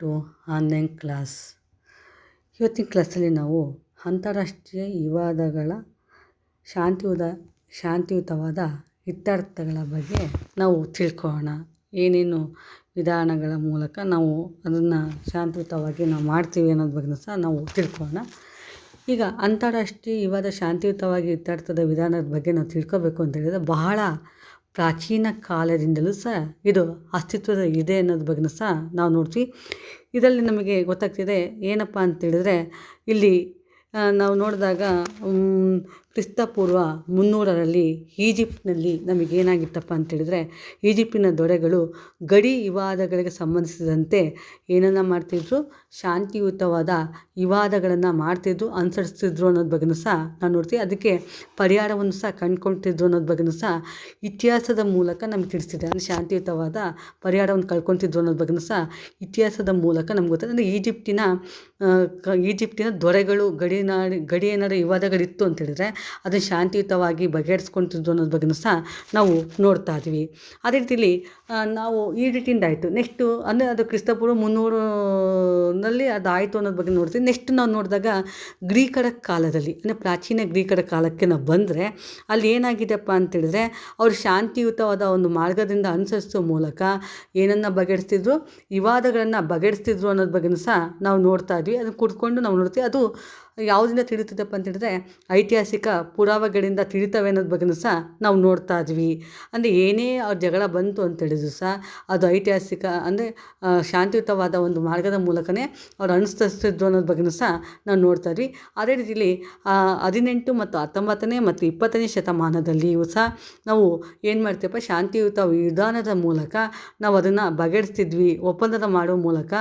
To online class. ಇವತ್ತಿನ ಕ್ಲಾಸಲ್ಲಿ ನಾವು ಅಂತಾರಾಷ್ಟ್ರೀಯ ವಿವಾದಗಳ ಶಾಂತಿಯುತವಾದ ಇತ್ಯರ್ಥಗಳ ಬಗ್ಗೆ ನಾವು ತಿಳ್ಕೊಳ್ಳೋಣ. ಏನೇನು ವಿಧಾನಗಳ ಮೂಲಕ ನಾವು ಅದನ್ನು ಶಾಂತಿಯುತವಾಗಿ ನಾವು ಮಾಡ್ತೀವಿ ಅನ್ನೋದ್ರ ಬಗ್ಗೆ ಸಹ ನಾವು ತಿಳ್ಕೊಳ್ಳೋಣ. ಈಗ ಅಂತಾರಾಷ್ಟ್ರೀಯ ವಿವಾದ ಶಾಂತಿಯುತವಾಗಿ ಇತ್ಯರ್ಥದ ವಿಧಾನದ ಬಗ್ಗೆ ನಾವು ತಿಳ್ಕೊಬೇಕು ಅಂತ ಹೇಳಿದರೆ ಬಹಳ ಪ್ರಾಚೀನ ಕಾಲದಿಂದಲೂ ಸಹ ಇದು ಅಸ್ತಿತ್ವದಲ್ಲಿ ಇದೆ ಅನ್ನೋದ್ರ ಬಗ್ಗೆ ಸಹ ನಾವು ನೋಡ್ತೀವಿ. ಇದರಲ್ಲಿ ನಮಗೆ ಗೊತ್ತಾಗ್ತಿದೆ ಏನಪ್ಪ ಅಂತೇಳಿದರೆ, ಇಲ್ಲಿ ನಾವು ನೋಡಿದಾಗ ಕ್ರಿಸ್ತಪೂರ್ವ 300ರಲ್ಲಿ ಈಜಿಪ್ಟ್ನಲ್ಲಿ ನಮಗೇನಾಗಿತ್ತಪ್ಪ ಅಂತೇಳಿದರೆ, ಈಜಿಪ್ಟಿನ ದೊರೆಗಳು ಗಡಿ ವಿವಾದಗಳಿಗೆ ಸಂಬಂಧಿಸಿದಂತೆ ಏನನ್ನು ಮಾಡ್ತಿದ್ರು, ಶಾಂತಿಯುತವಾದ ವಿವಾದಗಳನ್ನು ಮಾಡ್ತಿದ್ರು, ಅನುಸರಿಸ್ತಿದ್ರು ಅನ್ನೋದ್ರ ಬಗ್ಗೆಯೂ ಸಹ ನಾವು ನೋಡ್ತೀವಿ. ಅದಕ್ಕೆ ಪರಿಹಾರವನ್ನು ಸಹ ಕಂಡುಕೊಳ್ತಿದ್ರು ಅನ್ನೋದ್ರ ಬಗ್ಗೆಯೂ ಸಹ ಇತಿಹಾಸದ ಮೂಲಕ ನಮ್ಗೆ ತಿಳಿಸ್ತಿದೆ. ಅಂದರೆ ಶಾಂತಿಯುತವಾದ ಪರಿಹಾರವನ್ನು ಕಳ್ಕೊತಿದ್ರು ಅನ್ನೋದ್ರ ಬಗ್ಗೆಯೂ ಸಹ ಇತಿಹಾಸದ ಮೂಲಕ ನಮ್ಗೆ ಗೊತ್ತಾಗಿದೆ. ಅಂದರೆ ಈಜಿಪ್ಟಿನ ದೊರೆಗಳು ಗಡಿ ಏನಾದ್ರು ವಿವಾದಗಳಿತ್ತು ಅಂತೇಳಿದರೆ ಅದನ್ನು ಶಾಂತಿಯುತವಾಗಿ ಬಗೆಹರಿಸ್ಕೊತಿದ್ರು ಅನ್ನೋದ್ರ ಬಗ್ಗೆಯೂ ಸಹ ನಾವು ನೋಡ್ತಾ ಇದ್ವಿ. ಅದೇ ರೀತಿಯಲ್ಲಿ ನಾವು ಈಜಿಪ್ಟಿಂದ ಆಯಿತು. ನೆಕ್ಸ್ಟು ಅಂದರೆ ಅದು ಕ್ರಿಸ್ತಪೂರ್ವ 300ರಲ್ಲಿ ಅದು ಆಯಿತು ಅನ್ನೋದ್ರ ಬಗ್ಗೆ ನೋಡ್ತೀವಿ. ನೆಕ್ಸ್ಟ್ ನಾವು ನೋಡಿದಾಗ ಗ್ರೀಕರ ಕಾಲದಲ್ಲಿ, ಅಂದರೆ ಪ್ರಾಚೀನ ಗ್ರೀಕರ ಕಾಲಕ್ಕೆ ನಾವು ಬಂದರೆ ಅಲ್ಲಿ ಏನಾಗಿದೆಪ್ಪ ಅಂತೇಳಿದರೆ, ಅವರು ಶಾಂತಿಯುತವಾದ ಒಂದು ಮಾರ್ಗದಿಂದ ಅನುಸರಿಸೋ ಮೂಲಕ ಏನನ್ನು ಬಗೆಹರಿಸ್ತಿದ್ರು, ವಿವಾದಗಳನ್ನು ಬಗೆಹರಿಸ್ತಿದ್ರು ಅನ್ನೋದ್ರ ಬಗ್ಗೆಯೂ ಸಹ ನಾವು ನೋಡ್ತಾ ಇದ್ವಿ. ಅದನ್ನು ಕುಡ್ಕೊಂಡು ನಾವು ನೋಡ್ತೀವಿ. ಅದು ಯಾವುದರಿಂದ ತಿಳಿತದಪ್ಪ ಅಂತ ಹೇಳಿದ್ರೆ ಐತಿಹಾಸಿಕ ಪುರಾವೆಗಳಿಂದ ತಿಳಿತವೆ ಅನ್ನೋದ್ರ ಬಗ್ಗೆಯೂ ಸಹ ನಾವು ನೋಡ್ತಾ ಇದ್ವಿ. ಅಂದರೆ ಏನೇ ಅವ್ರ ಜಗಳ ಬಂತು ಅಂತೇಳಿದ್ರು ಸಹ ಅದು ಐತಿಹಾಸಿಕ ಅಂದರೆ ಶಾಂತಿಯುತವಾದ ಒಂದು ಮಾರ್ಗದ ಮೂಲಕವೇ ಅವ್ರು ಅನುಸರಿಸ್ತಿದ್ರು ಅನ್ನೋದ್ರ ಬಗ್ಗೆಯೂ ಸಹ ನಾವು ನೋಡ್ತಾ ಇದ್ವಿ. ಅದೇ ರೀತಿಯಲ್ಲಿ 18 ಮತ್ತು 19ನೇ ಮತ್ತು 20ನೇ ಶತಮಾನದಲ್ಲಿಯೂ ಸಹ ನಾವು ಏನು ಮಾಡ್ತೀವಪ್ಪ, ಶಾಂತಿಯುತ ವಿಧಾನದ ಮೂಲಕ ನಾವು ಅದನ್ನು ಬಗೆಹರಿಸ್ತಿದ್ವಿ. ಒಪ್ಪಂದದ ಮಾಡೋ ಮೂಲಕ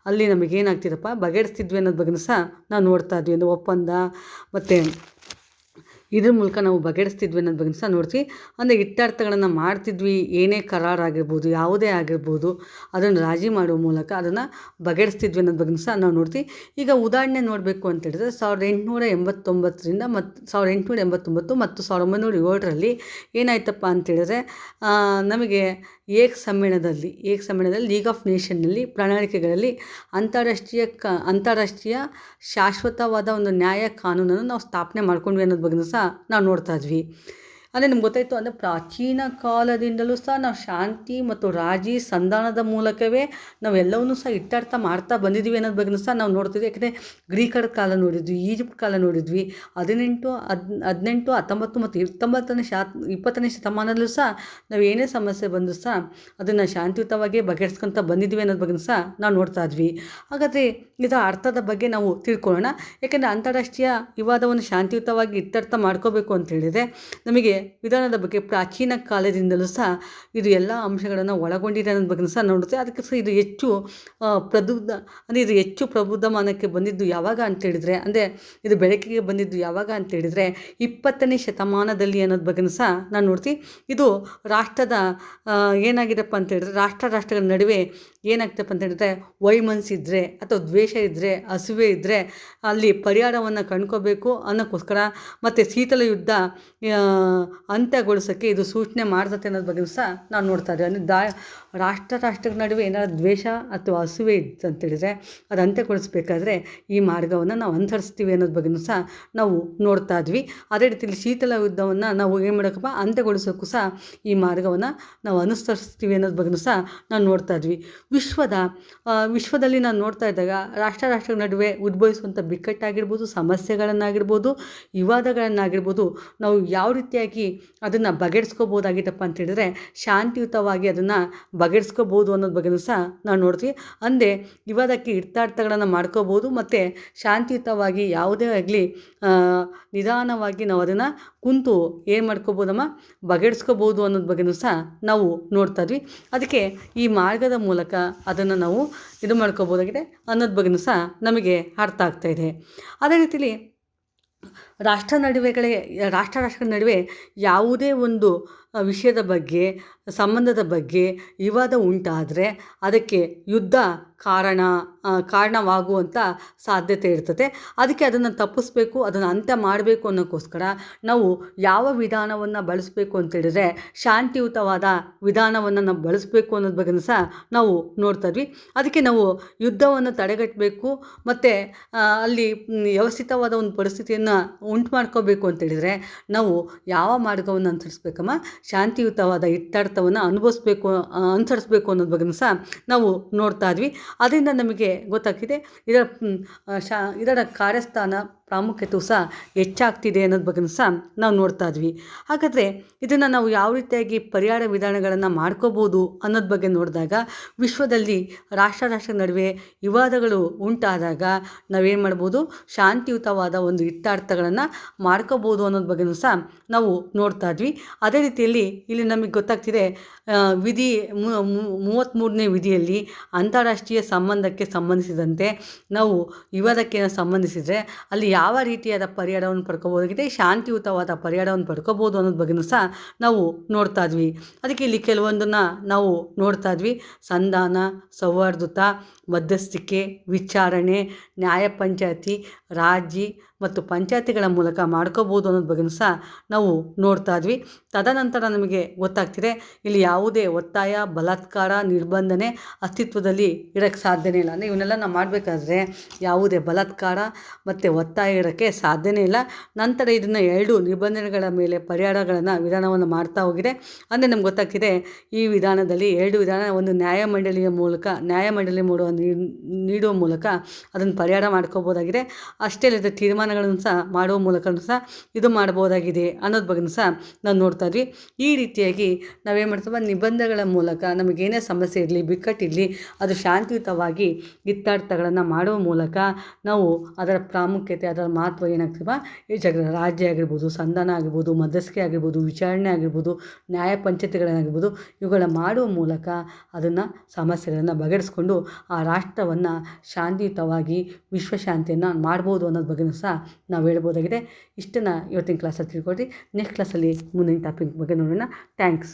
ಅಲ್ಲಿ ನಮಗೇನಾಗ್ತಿದಪ್ಪ ಬಗೆಹರಿಸ್ತಿದ್ವಿ ಅನ್ನೋದ್ರ ಬಗ್ಗೆಯೂ ಸಹ ನಾವು ನೋಡ್ತಾ ಇದ್ವಿ. ಒಂದು ಒಪ್ಪಂದ ಮತ್ತು ಇದ್ರ ಮೂಲಕ ನಾವು ಬಗೆಹರಿಸ್ತಿದ್ವಿ ಅನ್ನೋದ್ರ ಬಗ್ಗೆ ಸಹ ನೋಡ್ತೀವಿ. ಅಂದರೆ ಇತ್ಯರ್ಥಗಳನ್ನು ಮಾಡ್ತಿದ್ವಿ. ಏನೇ ಕರಾರಾಗಿರ್ಬೋದು, ಯಾವುದೇ ಆಗಿರ್ಬೋದು, ಅದನ್ನು ರಾಜಿ ಮಾಡುವ ಮೂಲಕ ಅದನ್ನು ಬಗೆಹರಿಸ್ತಿದ್ವಿ ಅನ್ನೋದ್ರ ಬಗ್ಗೆ ಸಹ ನಾವು ನೋಡ್ತೀವಿ. ಈಗ ಉದಾಹರಣೆ ನೋಡಬೇಕು ಅಂತೇಳಿದರೆ 1889ರಿಂದ ಮತ್ತು 1889 ಮತ್ತು 1907ರಲ್ಲಿ ಏನಾಯ್ತಪ್ಪ ಅಂತೇಳಿದರೆ, ನಮಗೆ ಏಕ ಸಮ್ಮೇಳನದಲ್ಲಿ ಲೀಗ್ ಆಫ್ ನೇಷನ್ನಲ್ಲಿ ಪ್ರಣಾಳಿಕೆಗಳಲ್ಲಿ ಅಂತಾರಾಷ್ಟ್ರೀಯ ಶಾಶ್ವತವಾದ ಒಂದು ನ್ಯಾಯ ಕಾನೂನನ್ನು ನಾವು ಸ್ಥಾಪನೆ ಮಾಡ್ಕೊಂಡ್ವಿ ಅನ್ನೋದ್ರ ಬಗ್ಗೆ ಸಹ ನಾವು ನೋಡ್ತಾ ಇದ್ವಿ. ಅಂದರೆ ನಮ್ಗೆ ಗೊತ್ತಾಯಿತು. ಅಂದರೆ ಪ್ರಾಚೀನ ಕಾಲದಿಂದಲೂ ಸಹ ನಾವು ಶಾಂತಿ ಮತ್ತು ರಾಜಿ ಸಂಧಾನದ ಮೂಲಕವೇ ನಾವೆಲ್ಲವನ್ನೂ ಸಹ ಇತ್ಯರ್ಥ ಮಾಡ್ತಾ ಬಂದಿದ್ದೀವಿ ಅನ್ನೋದ್ರ ಬಗ್ಗೆ ಸಹ ನಾವು ನೋಡ್ತಿದ್ವಿ. ಯಾಕೆಂದರೆ ಗ್ರೀಕರ ಕಾಲ ನೋಡಿದ್ವಿ, ಈಜಿಪ್ಟ್ ಕಾಲ ನೋಡಿದ್ವಿ, 18, 19 ಮತ್ತು 20ನೇ ಶತಮಾನದಲ್ಲೂ ಸಹ ನಾವು ಏನೇ ಸಮಸ್ಯೆ ಬಂದರೂ ಸಹ ಅದನ್ನು ಶಾಂತಿಯುತವಾಗಿ ಬಗೆಹರಿಸ್ಕೊತ ಬಂದಿದ್ವಿ ಅನ್ನೋದ್ರ ಬಗ್ಗೆ ಸಹ ನಾವು ನೋಡ್ತಾ ಇದ್ವಿ. ಹಾಗಾದರೆ ಇದರ ಅರ್ಥದ ಬಗ್ಗೆ ನಾವು ತಿಳ್ಕೊಳ್ಳೋಣ. ಯಾಕೆಂದರೆ ಅಂತಾರಾಷ್ಟ್ರೀಯ ವಿವಾದವನ್ನು ಶಾಂತಿಯುತವಾಗಿ ಇತ್ಯರ್ಥ ಮಾಡ್ಕೋಬೇಕು ಅಂತೇಳಿದರೆ ನಮಗೆ ವಿಧಾನದ ಬಗ್ಗೆ ಪ್ರಾಚೀನ ಕಾಲದಿಂದಲೂ ಸಹ ಇದು ಎಲ್ಲ ಅಂಶಗಳನ್ನು ಒಳಗೊಂಡಿದೆ ಅನ್ನೋದ್ರ ಬಗ್ಗೆ ಸಹ ನೋಡುತ್ತೆ. ಅದಕ್ಕೆ ಸಹ ಇದು ಹೆಚ್ಚು ಪ್ರಬುದ್ಧಮಾನಕ್ಕೆ ಬಂದಿದ್ದು ಯಾವಾಗ ಅಂತೇಳಿದರೆ, ಅಂದರೆ ಇದು ಬೆಳಕಿಗೆ ಬಂದಿದ್ದು ಯಾವಾಗ ಅಂತೇಳಿದರೆ 20ನೇ ಶತಮಾನದಲ್ಲಿ ಅನ್ನೋದ್ರ ಬಗ್ಗೆ ಸಹ ನಾನು ನೋಡ್ತೀವಿ. ಇದು ರಾಷ್ಟ್ರದ ಏನಾಗಿದೆಪ್ಪ ಅಂತೇಳಿದರೆ, ರಾಷ್ಟ್ರಗಳ ನಡುವೆ ಏನಾಗ್ತಪ್ಪ ಅಂತ ಹೇಳಿದ್ರೆ ವೈಮನಸ್ಸಿದ್ರೆ ಅಥವಾ ದ್ವೇಷ ಇದ್ದರೆ, ಹಸಿವೆ ಇದ್ದರೆ ಅಲ್ಲಿ ಪರಿಹಾರವನ್ನು ಕಂಡ್ಕೋಬೇಕು ಅನ್ನೋಕ್ಕೋಸ್ಕರ ಮತ್ತು ಶೀತಲ ಯುದ್ಧ ಅಂತ್ಯಗೊಳಿಸೋಕ್ಕೆ ಇದು ಸೂಚನೆ ಮಾಡ್ತತೆ ಅನ್ನೋದ್ರ ಬಗ್ಗೆ ಸಹ ನಾವು ನೋಡ್ತಾ ಇದ್ದೀವಿ. ಅಂದರೆ ರಾಷ್ಟ್ರಗಳ ನಡುವೆ ಏನಾದ್ರು ದ್ವೇಷ ಅಥವಾ ಹಸಿವೆ ಇತ್ತು ಅಂತೇಳಿದರೆ ಅದು ಅಂತ್ಯಗೊಳಿಸ್ಬೇಕಾದ್ರೆ ಈ ಮಾರ್ಗವನ್ನು ನಾವು ಅನುಸರಿಸ್ತೀವಿ ಅನ್ನೋದ್ರ ಬಗ್ಗೆ ಸಹ ನಾವು ನೋಡ್ತಾ ಇದ್ವಿ. ಅದೇ ರೀತಿಯಲ್ಲಿ ಶೀತಲ ಯುದ್ಧವನ್ನು ನಾವು ಏನು ಮಾಡೋಕ್ಕಪ್ಪ ಅಂತ್ಯಗೊಳಿಸೋಕ್ಕೂ ಸಹ ಈ ಮಾರ್ಗವನ್ನು ನಾವು ಅನುಸರಿಸ್ತೀವಿ ಅನ್ನೋದ್ರ ಬಗ್ಗೆ ಸಹ ನಾವು ನೋಡ್ತಾ ಇದ್ವಿ. ವಿಶ್ವದಲ್ಲಿ ನಾನು ನೋಡ್ತಾ ಇದ್ದಾಗ ರಾಷ್ಟ್ರಗಳ ನಡುವೆ ಉದ್ಭವಿಸುವಂಥ ಬಿಕ್ಕಟ್ಟಾಗಿರ್ಬೋದು, ಸಮಸ್ಯೆಗಳನ್ನಾಗಿರ್ಬೋದು, ವಿವಾದಗಳನ್ನಾಗಿರ್ಬೋದು, ನಾವು ಯಾವ ರೀತಿಯಾಗಿ ಅದನ್ನು ಬಗೆಹರಿಸ್ಕೋಬೋದಾಗಿತ್ತಪ್ಪ ಅಂತೇಳಿದರೆ ಶಾಂತಿಯುತವಾಗಿ ಅದನ್ನು ಬಗೆಹರಿಸ್ಕೋಬೋದು ಅನ್ನೋದ್ರ ಬಗ್ಗೆ ಸಹ ನಾವು ನೋಡ್ತೀವಿ. ಅಂದರೆ ವಿವಾದಕ್ಕೆ ಇತ್ಯರ್ಥಗಳನ್ನು ಮಾಡ್ಕೋಬೋದು ಮತ್ತು ಶಾಂತಿಯುತವಾಗಿ ಯಾವುದೇ ಆಗಲಿ ನಿಧಾನವಾಗಿ ನಾವು ಅದನ್ನು ಕುಂತು ಏನು ಮಾಡ್ಕೋಬೋದಮ್ಮ, ಬಗೆಹರಿಸ್ಕೋಬೋದು ಅನ್ನೋದ್ರ ಬಗ್ಗೆ ಸಹ ನಾವು ನೋಡ್ತಾ ಇದ್ವಿ. ಅದಕ್ಕೆ ಈ ಮಾರ್ಗದ ಮೂಲಕ ಅದನ್ನು ನಾವು ಇದು ಮಾಡ್ಕೋಬೋದಾಗಿದೆ ಅನ್ನೋದ್ರ ಬಗ್ಗೆ ಸಹ ನಮಗೆ ಅರ್ಥ ಆಗ್ತಾಯಿದೆ. ಅದೇ ರೀತಿಯಲ್ಲಿ ರಾಷ್ಟ್ರಗಳ ನಡುವೆ ಯಾವುದೇ ಒಂದು ವಿಷಯದ ಬಗ್ಗೆ, ಸಂಬಂಧದ ಬಗ್ಗೆ ವಿವಾದ ಉಂಟಾದರೆ ಅದಕ್ಕೆ ಯುದ್ಧ ಕಾರಣವಾಗುವಂಥ ಸಾಧ್ಯತೆ ಇರ್ತದೆ. ಅದಕ್ಕೆ ಅದನ್ನು ತಪ್ಪಿಸ್ಬೇಕು, ಅದನ್ನು ಅಂತ್ಯ ಮಾಡಬೇಕು ಅನ್ನೋಕ್ಕೋಸ್ಕರ ನಾವು ಯಾವ ವಿಧಾನವನ್ನು ಬಳಸಬೇಕು ಅಂತೇಳಿದರೆ ಶಾಂತಿಯುತವಾದ ವಿಧಾನವನ್ನು ನಾವು ಬಳಸಬೇಕು ಅನ್ನೋದ್ರ ಬಗ್ಗೆಯೂ ಸಹ ನಾವು ನೋಡ್ತಾ ಇದ್ವಿ. ಅದಕ್ಕೆ ನಾವು ಯುದ್ಧವನ್ನು ತಡೆಗಟ್ಟಬೇಕು ಮತ್ತು ಅಲ್ಲಿ ವ್ಯವಸ್ಥಿತವಾದ ಒಂದು ಪರಿಸ್ಥಿತಿಯನ್ನು ಉಂಟು ಮಾಡ್ಕೋಬೇಕು ಅಂತೇಳಿದರೆ ನಾವು ಯಾವ ಮಾರ್ಗವನ್ನು ಅನುಸರಿಸ್ಬೇಕಮ್ಮ, ಶಾಂತಿಯುತವಾದ ಇತ್ಯರ್ಥವನ್ನು ಅನುಸರಿಸ್ಬೇಕು ಅನ್ನೋದ್ರ ಬಗ್ಗೆಯೂ ಸಹ ನಾವು ನೋಡ್ತಾ ಇದ್ವಿ. ಅದರಿಂದ ನಮಗೆ ಗೊತ್ತಾಗ್ತಿದೆ ಇದರ ಕಾರ್ಯಸ್ಥಾನ ಪ್ರಾಮುಖ್ಯತೆಯೂ ಸಹ ಹೆಚ್ಚಾಗ್ತಿದೆ ಅನ್ನೋದ್ರ ಬಗ್ಗೆಯೂ ಸಹ ನಾವು ನೋಡ್ತಾ ಇದ್ವಿ. ಹಾಗಾದರೆ ಇದನ್ನು ನಾವು ಯಾವ ರೀತಿಯಾಗಿ ಪರಿಹಾರ ವಿಧಾನಗಳನ್ನು ಮಾಡ್ಕೋಬೋದು ಅನ್ನೋದ್ರ ಬಗ್ಗೆ ನೋಡಿದಾಗ, ವಿಶ್ವದಲ್ಲಿ ರಾಷ್ಟ್ರ ನಡುವೆ ವಿವಾದಗಳು ಉಂಟಾದಾಗ ನಾವೇನು ಮಾಡ್ಬೋದು, ಶಾಂತಿಯುತವಾದ ಒಂದು ಇತ್ಯರ್ಥಗಳನ್ನು ಮಾಡ್ಕೋಬೋದು ಅನ್ನೋದ್ರ ಬಗ್ಗೆಯೂ ಸಹ ನಾವು ನೋಡ್ತಾ ಇದ್ವಿ. ಅದೇ ರೀತಿಯಲ್ಲಿ ಇಲ್ಲಿ ನಮಗೆ ಗೊತ್ತಾಗ್ತಿದೆ ವಿಧಿ 33ನೇ ವಿಧಿಯಲ್ಲಿ ಅಂತಾರಾಷ್ಟ್ರೀಯ ಸಂಬಂಧಕ್ಕೆ ಸಂಬಂಧಿಸಿದಂತೆ ನಾವು ವಿವಾದಕ್ಕೆ ಸಂಬಂಧಿಸಿದರೆ ಅಲ್ಲಿ ಯಾವ ರೀತಿಯಾದ ಪರಿಹಾರವನ್ನು ಪಡ್ಕೋಬೋದಾಗಿದೆ, ಶಾಂತಿಯುತವಾದ ಪರಿಹಾರವನ್ನು ಪಡ್ಕೋಬೋದು ಅನ್ನೋದ್ರ ಬಗ್ಗೆಯೂ ಸಹ ನಾವು ನೋಡ್ತಾ ಇದ್ವಿ. ಅದಕ್ಕೆ ಇಲ್ಲಿ ಕೆಲವೊಂದನ್ನು ನಾವು ನೋಡ್ತಾ ಇದ್ವಿ. ಸಂಧಾನ, ಸೌಹಾರ್ದಯುತ, ಮಧ್ಯಸ್ಥಿಕೆ, ವಿಚಾರಣೆ, ನ್ಯಾಯ ಪಂಚಾಯತಿ, ರಾಜಿ ಮತ್ತು ಪಂಚಾಯತಿಗಳ ಮೂಲಕ ಮಾಡ್ಕೋಬೋದು ಅನ್ನೋದ್ರ ಬಗ್ಗೆಯೂ ಸಹ ನಾವು ನೋಡ್ತಾ ಇದ್ವಿ. ತದನಂತರ ನಮಗೆ ಗೊತ್ತಾಗ್ತಿದೆ ಇಲ್ಲಿ ಯಾವುದೇ ಒತ್ತಾಯ, ಬಲಾತ್ಕಾರ, ನಿರ್ಬಂಧನೆ ಅಸ್ತಿತ್ವದಲ್ಲಿ ಇರೋಕ್ಕೆ ಸಾಧ್ಯನೇ ಇಲ್ಲ. ಅಂದರೆ ಇವನ್ನೆಲ್ಲ ನಾವು ಮಾಡಬೇಕಾದ್ರೆ ಯಾವುದೇ ಬಲಾತ್ಕಾರ ಮತ್ತು ಒತ್ತಾಯ ಇರೋಕ್ಕೆ ಸಾಧ್ಯನೇ ಇಲ್ಲ. ನಂತರ ಇದನ್ನು 2 ನಿಬಂಧನೆಗಳ ಮೇಲೆ ವಿಧಾನವನ್ನು ಮಾಡ್ತಾ ಹೋಗಿದೆ. ಅಂದರೆ ನಮ್ಗೆ ಗೊತ್ತಾಗ್ತಿದೆ ಈ ವಿಧಾನದಲ್ಲಿ 2 ವಿಧಾನ, ಒಂದು ನ್ಯಾಯಮಂಡಳಿ ನೀಡುವ ಮೂಲಕ ಅದನ್ನು ಪರಿಹಾರ ಮಾಡ್ಕೋಬೋದಾಗಿದೆ. ಅಷ್ಟೇ ಅಲ್ಲದೆ ತೀರ್ಮಾನಗಳನ್ನು ಸಹ ಮಾಡುವ ಮೂಲಕನೂ ಸಹ ಇದು ಮಾಡ್ಬೋದಾಗಿದೆ ಅನ್ನೋದ್ರ ಬಗ್ಗೆಯೂ ಸಹ ನಾವು ನೋಡ್ತಾ ಇದ್ವಿ. ಈ ರೀತಿಯಾಗಿ ನಾವೇನು ಮಾಡ್ತೀವಿ, ನಿಬಂಧನೆಗಳ ಮೂಲಕ ನಮಗೇನೇ ಸಮಸ್ಯೆ ಇರಲಿ, ಬಿಕ್ಕಟ್ಟಿರಲಿ, ಅದು ಶಾಂತಿಯುತವಾಗಿ ಇತ್ಯರ್ಥಗಳನ್ನು ಮಾಡುವ ಮೂಲಕ ನಾವು ಅದರ ಪ್ರಾಮುಖ್ಯತೆ, ಅದರ ಮಹತ್ವ ಏನಾಗ್ತೀವ, ಈ ರಾಜ್ಯ ಆಗಿರ್ಬೋದು, ಸಂಧಾನ ಆಗಿರ್ಬೋದು, ಮಧ್ಯಸ್ಥಿಕೆ ಆಗಿರ್ಬೋದು, ವಿಚಾರಣೆ ಆಗಿರ್ಬೋದು, ನ್ಯಾಯ ಪಂಚಾಯತಿಗಳಾಗಿರ್ಬೋದು, ಇವುಗಳ ಮಾಡುವ ಮೂಲಕ ಅದನ್ನು ಸಮಸ್ಯೆಗಳನ್ನು ಬಗೆಹರಿಸ್ಕೊಂಡು ಆ ರಾಷ್ಟ್ರವನ್ನು ಶಾಂತಿಯುತವಾಗಿ ವಿಶ್ವಶಾಂತಿಯನ್ನು ಮಾಡ್ಬೋದು ಅನ್ನೋದ್ರ ಬಗ್ಗೆಯೂ ಸಹ ನಾವು ಹೇಳ್ಬೋದಾಗಿದೆ. ಇಷ್ಟನ್ನು ಇವತ್ತಿನ ಕ್ಲಾಸಲ್ಲಿ ತಿಳ್ಕೊಳ್ರಿ. ನೆಕ್ಸ್ಟ್ ಕ್ಲಾಸಲ್ಲಿ ಮುಂದಿನ ಟಾಪಿಕ್ ಬಗ್ಗೆ ನೋಡೋಣ. ಥ್ಯಾಂಕ್ಸ್.